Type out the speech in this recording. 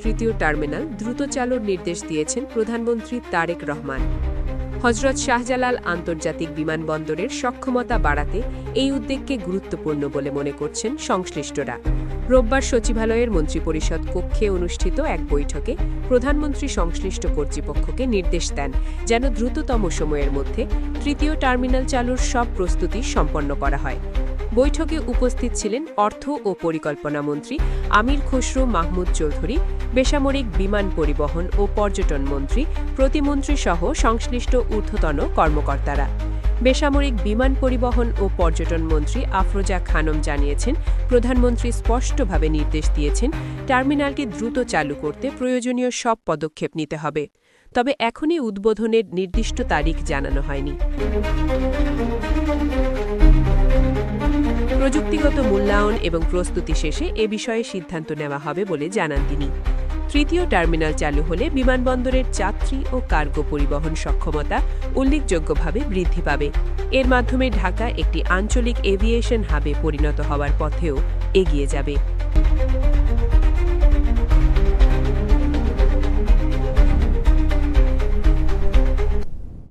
তৃতীয় টার্মিনাল দ্রুত চালুর নির্দেশ দিয়েছেন প্রধানমন্ত্রী তারেক রহমান। হজরত শাহজালাল আন্তর্জাতিক বিমানবন্দরের সক্ষমতা বাড়াতে এই উদ্যোগকে গুরুত্বপূর্ণ বলে মনে করছেন সংশ্লিষ্টরা। রোববার সচিবালয়ের মন্ত্রিপরিষদ কক্ষে অনুষ্ঠিত এক বৈঠকে প্রধানমন্ত্রী সংশ্লিষ্ট কর্তৃপক্ষকে নির্দেশ দেন যেন দ্রুততম সময়ের মধ্যে তৃতীয় টার্মিনাল চালুর সব প্রস্তুতি সম্পন্ন করা হয়। বৈঠকে উপস্থিত ছিলেন অর্থ ও পরিকল্পনা মন্ত্রী আমির খসরু মাহমুদ চৌধুরী, বেসামরিক বিমান পরিবহন ও পর্যটন মন্ত্রী প্রতিমন্ত্রী সহ সংশ্লিষ্ট ঊর্ধ্বতন কর্মকর্তারা। বেসামরিক বিমান পরিবহন ও পর্যটন মন্ত্রী আফরোজা খানম জানিয়েছেন, প্রধানমন্ত্রী স্পষ্টভাবে নির্দেশ দিয়েছেন টার্মিনালটি দ্রুত চালু করতে প্রয়োজনীয় সব পদক্ষেপ নিতে হবে। তবে এখনই উদ্বোধনের নির্দিষ্ট তারিখ জানানো হয়নি। প্রযুক্তিগত মূল্যায়ন এবং প্রস্তুতি শেষে এ বিষয়ে সিদ্ধান্ত নেওয়া হবে বলে জানান তিনি। তৃতীয় টার্মিনাল চালু হলে বিমানবন্দরের যাত্রী ও কার্গো পরিবহন সক্ষমতা উল্লেখযোগ্যভাবে বৃদ্ধি পাবে। এর মাধ্যমে ঢাকা একটি আঞ্চলিক এভিয়েশন হাবে পরিণত হওয়ার পথেও এগিয়ে যাবে।